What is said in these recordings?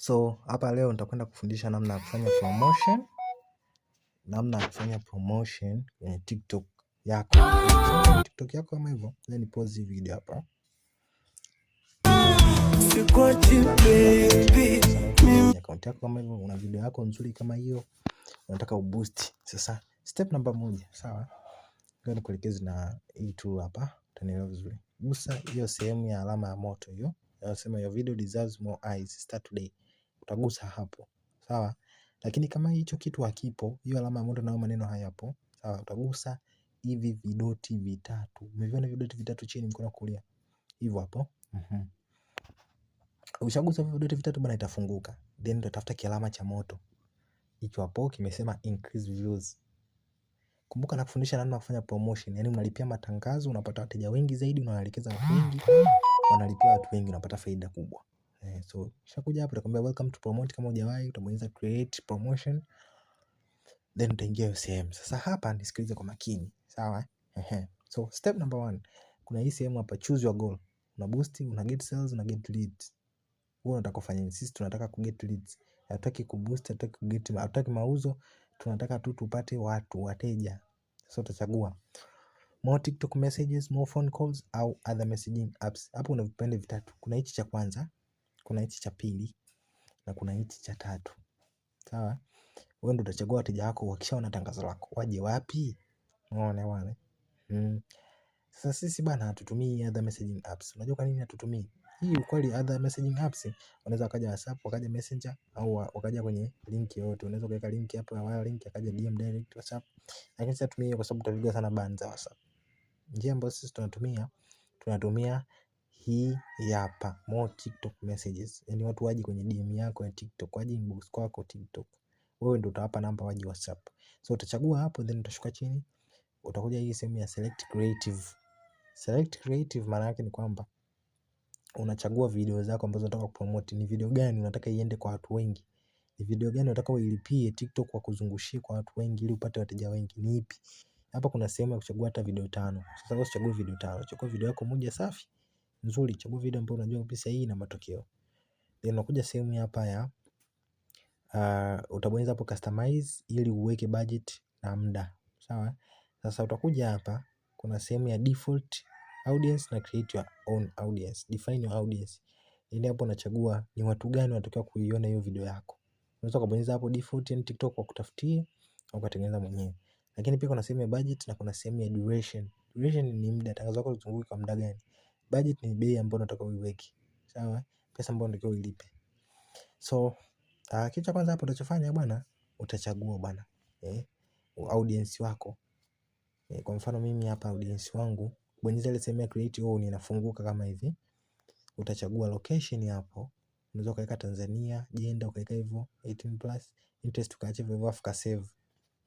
So hapa leo nitakwenda kufundisha namna ya kufanya promotion kwenye TikTok yako. TikTok yako kama hivyo. Then pause hii video hapa. Account yako kama hivyo, una video yako nzuri kama hiyo, unataka uboost. Sasa step namba 1, sawa? Ngoja nikuelekeze na hii tool hapa, utanielewa vizuri. Gusa hiyo sehemu ya alama ya moto hiyo. Inasema your video deserves more eyes, start today. Utagusa hapo. Sawa? Lakini kama hicho kitu hakipo, hiyo alama ya moto na maneno hayapo, sawa, utagusa hivi vidoti vitatu. Umeviona vidoti vitatu chini mkono kulia? Hivyo hapo. Ukishagusa vidoti vitatu bana itafunguka. Then utatafuta kialama cha moto. Hicho hapo kimesema increase views. Kumbuka na kufundisha namna kufanya promotion. Yaani unalipia matangazo, unapata wateja wengi zaidi, unawaelekeza watu wengi, wanalipia watu wengi, unapata faida kubwa. So kishakuja hapo utakwambia welcome to promote. Kama hujawahi utabonyeza create promotion, then utaingia hiyo sehemu. Sasa hapa nisikilize kwa makini, sawa? So step number 1, kuna hii sehemu hapa, choose your goal. Una boost, una get sales, una get leads. Wewe unataka kufanya nini? Sisi tunataka ku get leads. Hatutaki ku boost, hatutaki mauzo, tunataka tu tupate watu, wateja. So utachagua more TikTok messages, more phone calls au other messaging apps. Hapo una vipande vitatu. Kuna hichi cha kwanza, kuna hichi cha pili, na kuna hichi cha tatu. Sawa? Wewe ndio utachagua wateja wako wakishaona tangazo lako. Waje wapi? Unaona wale. Sasa sisi bana hatutumii other messaging apps. Unajua kwa nini hatutumii? Hii ukweli other messaging apps wanaweza wakaja WhatsApp, wakaja Messenger au wakaja kwenye link yoyote. Unaweza kuweka link hapo ya wire link akaja DM direct WhatsApp. Lakini sisi tutumie kwa sababu tutapigwa sana ban za WhatsApp. Njia ambayo sisi tunatumia hii hapa, more TikTok messages. Yaani watu waje kwenye DM yako ya TikTok, waje inbox kwako TikTok. Wewe ndio utawapa namba waje WhatsApp. So utachagua hapo, then utashuka chini, utakuja hii sehemu ya select creative. Select creative maana yake ni kwamba unachagua video zako ambazo unataka kupromote. Ni video gani unataka iende kwa watu wengi? Ni video gani unataka uilipie TikTok kwa kuzungushia kwa watu wengi ili upate wateja wengi? Ni ipi? Hapa kuna sehemu ya kuchagua hata video 5. Sasa wewe usichague video 5. Chagua video yako moja safi, nzuri. Chagua video ambayo unajua kabisa hii ina matokeo. Then unakuja sehemu hapa ya utabonyeza hapo customize ili uweke budget na muda. Sawa? Sasa utakuja hapa, kuna sehemu ya default audience na create your own audience. Define your audience. Ili hapo unachagua ni watu gani wanatakiwa kuiona hiyo video yako. Unaweza kubonyeza hapo default yani TikTok kwa kutafutie au kutengeneza mwenyewe. Lakini pia kuna sehemu ya budget na kuna sehemu ya duration. Duration ni muda, tangazo lako litazunguka kwa muda gani. Budget ni bei ambayo unataka uiweke. Sawa? Pesa ambayo unataka uilipe. So kitu cha kwanza hapo utachofanya bwana, utachagua bwana audience wako. Kwa mfano mimi hapa audience wangu, bonyeza ile sehemu ya create own inafunguka kama hivi. Utachagua location hapo. Unaweza kuweka Tanzania, gender ukaweka hivyo 18+, interest ukaacha hivyo afu ka save.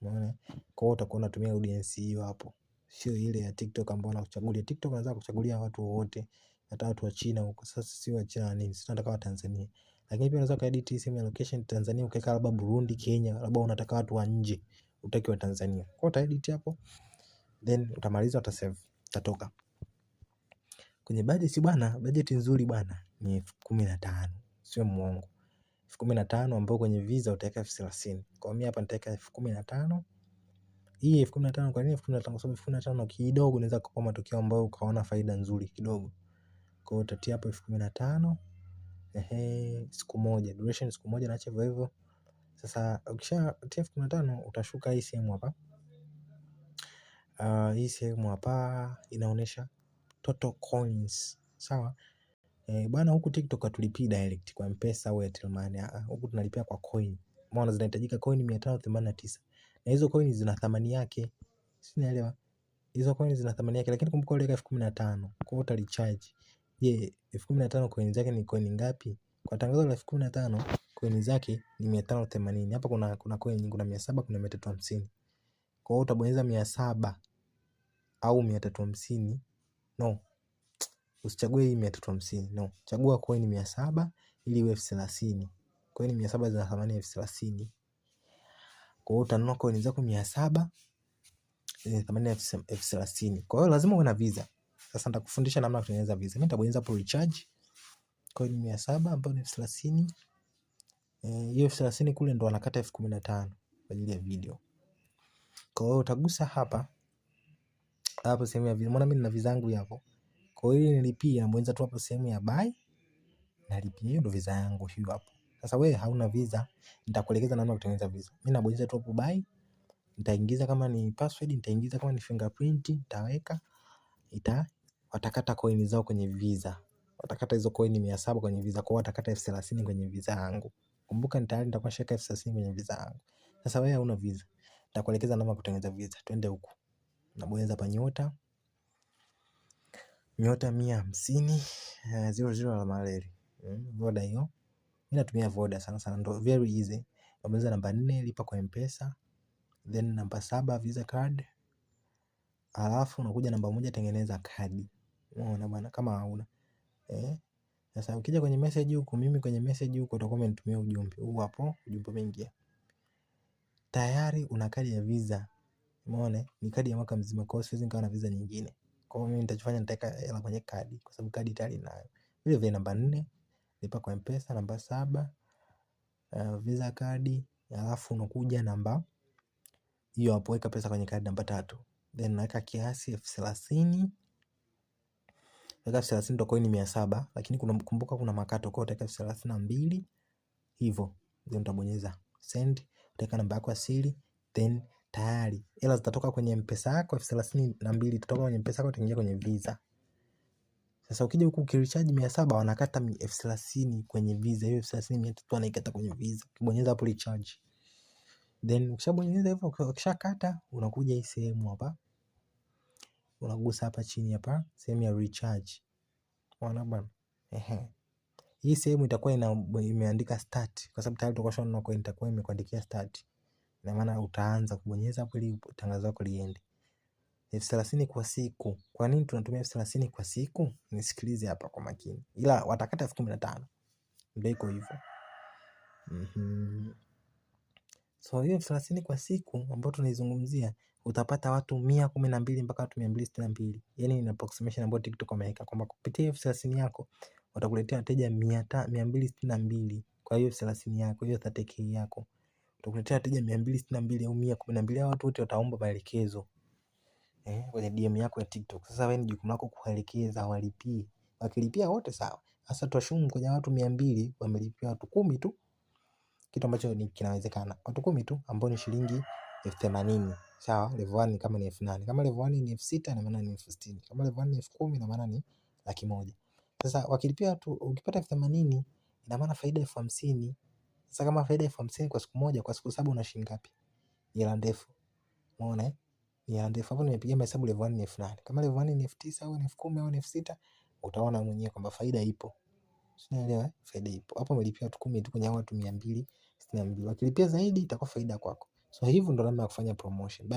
Umeona? Kwa hiyo utakuwa unatumia audience hiyo hapo. Sio ile ya TikTok ambayo unakuchagulia. TikTok unaweza kuchagulia watu wote, hata watu wa China huko. Sasa si wa China nini? Sisi tunataka wa Tanzania. Lakini pia unaweza kaedit sehemu ya location Tanzania ukaweka labda Burundi, Kenya, labda unataka watu wa nje, utaki wa Tanzania. Kwa hiyo utaedit hapo. Then utamaliza utasave, utatoka. Kwenye budget bwana, budget nzuri bwana ni 15,000. Sio muongo. 15,000 ambao kwenye visa utaweka 30,000. Kwa mimi hapa nitaweka 15,000. Hii 15,000 kwa nini 15,000? Kwa sababu 15,000 kidogo inaweza kukupa matokeo ambayo ukaona faida nzuri kidogo. Kwa hiyo utatia hapo 15,000. Siku moja, duration siku moja, naacha hivyo hivyo. Sasa ukishatia 15,000 utashuka hii sehemu hapa. Hii sehemu hapa inaonyesha total coins. Sawa? Bwana huku TikTok hatulipii direct kwa M-Pesa au Airtel Money. Huku tunalipia kwa coin. Maana zinahitajika coin 589. Na hizo coin zina thamani yake. Sinaelewa. Hizo coin zina thamani yake, lakini kumbuka uliweka 15,000. Kwa hiyo utalicharge. Je, 15,000 coin zake ni coin ngapi? Kwa tangazo la 15,000 coin zake ni 580. Hapa kuna coin nyingi, kuna 700, kuna 350. Kwa hiyo utabonyeza 700 au 350. No. Usichague hii 350. No. Chagua coin 700 ili iwe 30,000. Coin 700 zina thamani ya 30,000. Kwa hiyo utanunua coin zako 700 zenye thamani ya 30,000. Kwa hiyo lazima uwe na visa. Sasa nitakufundisha namna ya kutengeneza visa. Mimi nitabonyeza hapo recharge coin 700 ambayo ni 30,000. hiyo 30 kule ndo wanakata 15,000 kwa ajili ya video. Kwa hiyo utagusa hapa sehemu ya visa. Mbona mimi nina visa yangu hapo. Kwa hiyo ili nilipie nabonyeza tu hapo sehemu ya buy, nalipia. Hiyo ndo visa yangu hiyo hapo. Sasa wewe hauna visa, nitakuelekeza namna ya kutengeneza visa. Mimi nabonyeza tu hapo buy, nitaingiza kama ni password, nitaingiza kama ni fingerprint, nitaweka, watakata coin zao kwenye visa. Watakata hizo coin 700 kwenye visa, kwa hiyo watakata 30,000 kwenye visa yangu. Kumbuka tayari nitakuwa shaka 30,000 kwenye visa yangu. Sasa wewe hauna visa, nitakuelekeza namna ya kutengeneza visa. Twende huko. Nabonyeza hapa nyota 150 00 alama reli. Voda hiyo. Mimi natumia Voda sana sana, ndo very easy. Nabonyeza namba 4 lipa kwa M-Pesa, then namba 7 Visa card. Alafu unakuja namba 1 tengeneza kadi. Unaona bwana, kama hauna. Sasa ukija kwenye message huko, mimi kwenye message huko utakuwa umenitumia ujumbe. Huu hapo ujumbe umeingia. Tayari una kadi ya Visa. Umeona? Ni kadi ya mwaka mzima, kwa hiyo siwezi nikawa na Visa nyingine. Kwa hiyo mimi nitachofanya nitaweka hela kwenye kadi kwa sababu kadi tayari nayo. Vile vile namba 4 lipa kwa M-Pesa, namba 7 Visa card, alafu unakuja namba hiyo hapo, weka pesa kwenye kadi namba 3. Then naweka kiasi 30,000. Weka 30 ndo coin 700, lakini kumbuka kuna makato, kwa hiyo utaweka 32 hivyo. Then utabonyeza send, utaweka namba yako ya siri, then tayari hela zitatoka kwenye M-Pesa yako 32 zitatoka kwenye M-Pesa yako itaingia kwenye Visa. Sasa ukija huku ukirecharge 700 wanakata 30,000 kwenye Visa. Hiyo 30,000 tu wanaikata kwenye Visa. Ukibonyeza hapo recharge. Then ukishabonyeza hivyo, ukishakata unakuja hii sehemu hapa. Unagusa hapa chini hapa sehemu ya recharge. Unaona bwana? Hii sehemu itakuwa imeandika start kwa sababu tayari tutakuwa tunaona coin itakuwa imekuandikia start. Ina maana utaanza kubonyeza hapo ili tangazo lako liende. 30,000 kwa siku. Kwa nini tunatumia 30,000 kwa siku? Nisikilize hapa kwa makini. Ila watakata 15,000. Ndio iko hivyo. So hiyo 30,000 kwa siku ambayo tunaizungumzia, utapata watu 112 mpaka watu 262. Yaani ni approximation ambayo TikTok wameweka kwamba kupitia 30,000 yako watakuletea wateja 262. Kwa hiyo 30,000 yako, hiyo 30K yako, utakuletea wateja 262 au 112. Hao watu wote wataomba maelekezo kwenye DM yako ya TikTok. Sasa wewe ni jukumu lako kuelekeza walipie. Wakilipia wote sawa. Sasa tuashumu kwenye watu 200 wamelipia watu 10 tu. Kitu ambacho ni kinawezekana. Watu 10 tu ambao ni shilingi 80,000. Sawa, level 1 kama ni 8,000. Kama level 1 ni 6,000 ina maana ni 60,000. Kama level 1 ni 10,000 ina maana ni 100,000. Sasa wakilipia watu, ukipata 80,000 ina maana faida 50,000. Sasa kama faida 50,000 kwa siku moja, kwa siku 7 una shilingi ngapi? Hela ndefu. Umeona ya ndefu. Hapo nimepiga hesabu level 1 ni 8,000. Kama level 1 ni 9,000 au ni 10,000 au ni 6,000, utaona mwenyewe kwamba faida ipo. Unaelewa? Faida ipo. Hapo umelipia watu 10 tu kwenye watu 262. Wakilipia zaidi itakuwa faida kwako. So hivyo ndo namna ya kufanya promotion.